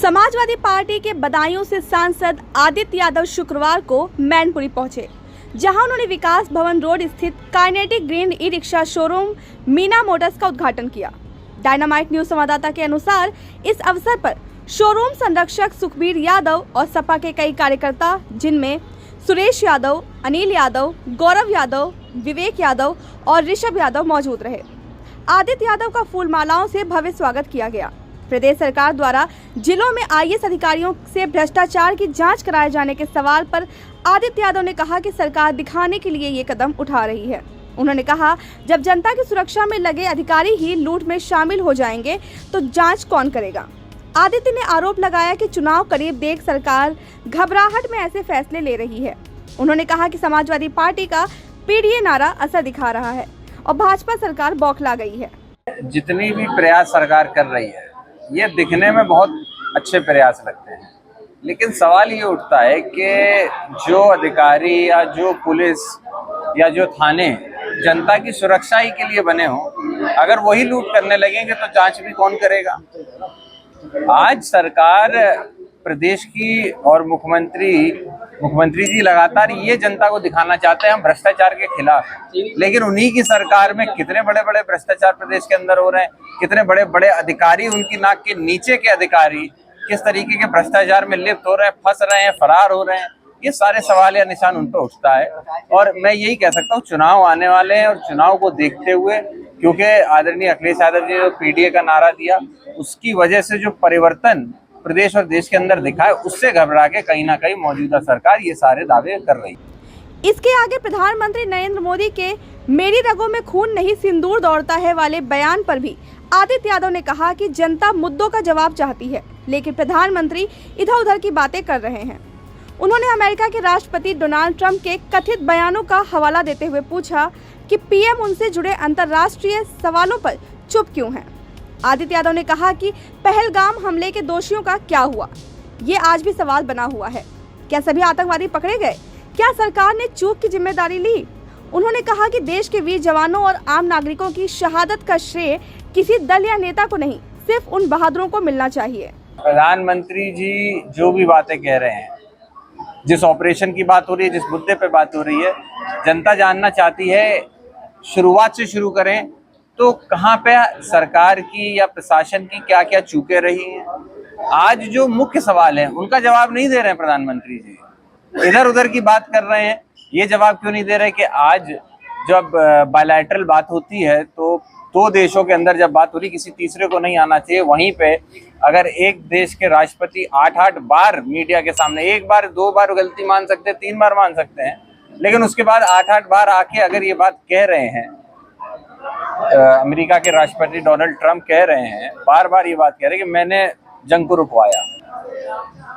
Samajwadi party के बदायूं से सांसद आदित्य यादव शुक्रवार को मैनपुरी पहुंचे, जहां उन्होंने विकास भवन रोड स्थित kinetic green e rickshaw showroom Meena Motors का उद्घाटन किया। डायनामाइट न्यूज संवाददाता के अनुसार इस अवसर पर शोरूम संरक्षक सुखबीर यादव और सपा के कई कार्यकर्ता, जिनमें सुरेश यादव, अनिल यादव, गौरव यादव, विवेक यादव और ऋषभ यादव मौजूद रहे। आदित्य यादव का फूल मालाओं से भव्य स्वागत किया गया। प्रदेश सरकार द्वारा जिलों में आईएएस अधिकारियों से भ्रष्टाचार की जांच कराए जाने के सवाल पर आदित्य यादव ने कहा कि सरकार दिखाने के लिए ये कदम उठा रही है। उन्होंने कहा, जब जनता की सुरक्षा में लगे अधिकारी ही लूट में शामिल हो जाएंगे तो जांच कौन करेगा। आदित्य ने आरोप लगाया कि चुनाव करीब देख सरकार घबराहट में ऐसे फैसले ले रही है। उन्होंने कहा कि समाजवादी पार्टी का पीडीए नारा असर दिखा रहा है और भाजपा सरकार बौखला गई है। जितनी भी प्रयास सरकार कर रही है, ये दिखने में बहुत अच्छे प्रयास लगते हैं, लेकिन सवाल ये उठता है कि जो अधिकारी या जो पुलिस या जो थाने जनता की सुरक्षा ही के लिए बने हों, अगर वही लूट करने लगेंगे तो जांच भी कौन करेगा। आज सरकार प्रदेश की और मुख्यमंत्री जी लगातार ये जनता को दिखाना चाहते हैं हम भ्रष्टाचार के खिलाफ हैं, लेकिन उन्हीं की सरकार में कितने बड़े बड़े भ्रष्टाचार प्रदेश के अंदर हो रहे हैं, कितने बड़े बड़े अधिकारी, उनकी नाक के नीचे के अधिकारी किस तरीके के भ्रष्टाचार में लिप्त हो रहे हैं, फंस रहे हैं, फरार हो रहे हैं। ये सारे सवाल या निशान उन पर उठता है और मैं यही कह सकता हूँ, चुनाव आने वाले हैं और चुनाव को देखते हुए, क्योंकि आदरणीय अखिलेश यादव जी ने पीडीए का नारा दिया, उसकी वजह से जो परिवर्तन प्रदेश और देश के अंदर दिखा है, उससे घबरा के कहीं ना कहीं मौजूदा सरकार ये सारे दावे कर रही है। इसके आगे प्रधानमंत्री नरेंद्र मोदी के मेरी रगों में खून नहीं सिंदूर दौड़ता है वाले बयान पर भी आदित्य यादव ने कहा कि जनता मुद्दों का जवाब चाहती है, लेकिन प्रधानमंत्री इधर उधर की बातें कर रहे हैं। उन्होंने अमेरिका के राष्ट्रपति डोनाल्ड ट्रंप के कथित बयानों का हवाला देते हुए पूछा कि पीएम उनसे जुड़े अंतर्राष्ट्रीय सवालों पर चुप क्यों हैं। आदित्य यादव ने कहा कि पहलगाम हमले के दोषियों का क्या हुआ, ये आज भी सवाल बना हुआ है। क्या सभी आतंकवादी पकड़े गए? क्या सरकार ने चूक की जिम्मेदारी ली? उन्होंने कहा कि देश के वीर जवानों और आम नागरिकों की शहादत का श्रेय किसी दल या नेता को नहीं, सिर्फ उन बहादुरों को मिलना चाहिए। प्रधानमंत्री जी जो भी बातें कह रहे हैं, जिस ऑपरेशन की बात हो रही है, जिस मुद्दे पे बात हो रही है, जनता जानना चाहती है। शुरुआत से शुरू करें तो कहाँ पे सरकार की या प्रशासन की क्या क्या चूकें रही हैं। आज जो मुख्य सवाल हैं उनका जवाब नहीं दे रहे हैं प्रधानमंत्री जी, इधर उधर की बात कर रहे हैं। ये जवाब क्यों नहीं दे रहे कि आज जब बायलैटरल बात होती है तो दो देशों के अंदर जब बात हो रही, किसी तीसरे को नहीं आना चाहिए। वहीं पे अगर एक देश के राष्ट्रपति 8-8 बार मीडिया के सामने, एक बार 2 बार गलती मान सकते हैं, 3 बार मान सकते हैं, लेकिन उसके बाद 8-8 बार आके अगर ये बात कह रहे हैं, अमेरिका के राष्ट्रपति डोनाल्ड ट्रंप कह रहे हैं, बार बार ये बात कह रहे हैं कि मैंने जंग को रुकवाया,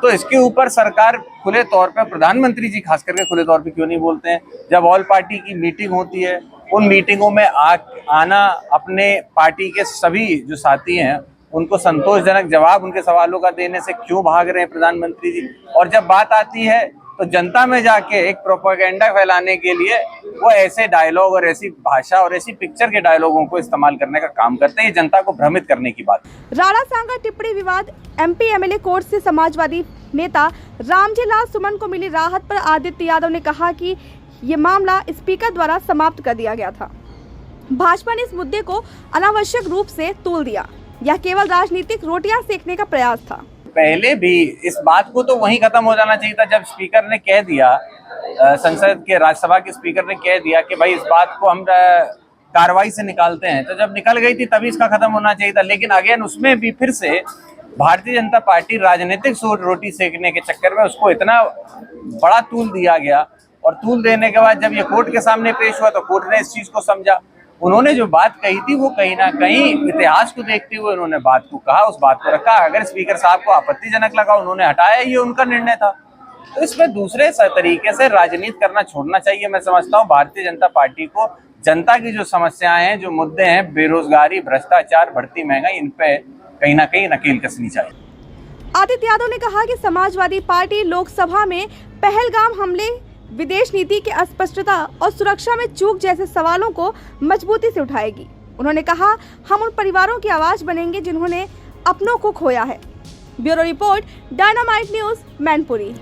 तो इसके ऊपर सरकार खुले तौर पे, प्रधानमंत्री जी खास करके खुले तौर पे क्यों नहीं बोलते हैं। जब ऑल पार्टी की मीटिंग होती है, उन मीटिंगों में आना, अपने पार्टी के सभी जो साथी हैं उनको संतोषजनक जवाब उनके सवालों का देने से क्यों भाग रहे हैं प्रधानमंत्री जी। और जब बात आती है तो जनता में जाके एक प्रोपेगेंडा फैलाने के लिए वो ऐसे डायलॉग और ऐसी भाषा और ऐसी पिक्चर के डायलॉगों को इस्तेमाल करने का काम करते हैं। ये जनता को भ्रमित करने की बात। राणा सांगा टिप्पणी विवाद, एमपी एमएलए कोर्ट से समाजवादी नेता रामजी लाल सुमन को मिली राहत पर आदित्य यादव ने कहा कि ये मामला स्पीकर द्वारा समाप्त कर दिया गया था। भाजपा ने इस मुद्दे को अनावश्यक रूप से तूल दिया। यह केवल राजनीतिक रोटियां सेकने का प्रयास था। पहले भी इस बात को तो वहीं खत्म हो जाना चाहिए था जब स्पीकर ने कह दिया, संसद के राज्यसभा के स्पीकर ने कह दिया कि भाई इस बात को हम कार्रवाई से निकालते हैं, तो जब निकल गई थी तभी इसका खत्म होना चाहिए था। लेकिन अगेन उसमें भी फिर से भारतीय जनता पार्टी राजनीतिक रोटी सेकने के चक्कर में उसको इतना बड़ा तूल दिया गया, और तूल देने के बाद जब ये कोर्ट के सामने पेश हुआ तो कोर्ट ने इस चीज को समझा। उन्होंने जो बात कही थी वो कहीं ना कहीं इतिहास को देखते हुए उन्होंने बात को कहा, उस बात को रखा। अगर स्पीकर साहब को आपत्तिजनक लगा, उन्होंने हटाया, ये उनका निर्णय था। तो इसमें दूसरे तरीके से राजनीति करना छोड़ना चाहिए। मैं समझता हूँ भारतीय जनता पार्टी को जनता की जो समस्याएं हैं, जो मुद्दे हैं, बेरोजगारी, भ्रष्टाचार, बढ़ती महंगाई, इन पे कहीं ना कहीं नकेल कसनी चाहिए। आदित्य यादव ने कहा कि समाजवादी पार्टी लोकसभा में पहलगाम हमले, विदेश नीति की अस्पष्टता और सुरक्षा में चूक जैसे सवालों को मजबूती से उठाएगी। उन्होंने कहा, हम उन परिवारों की आवाज बनेंगे जिन्होंने अपनों को खोया है। Bureau report, dynamite news, Mainpuri.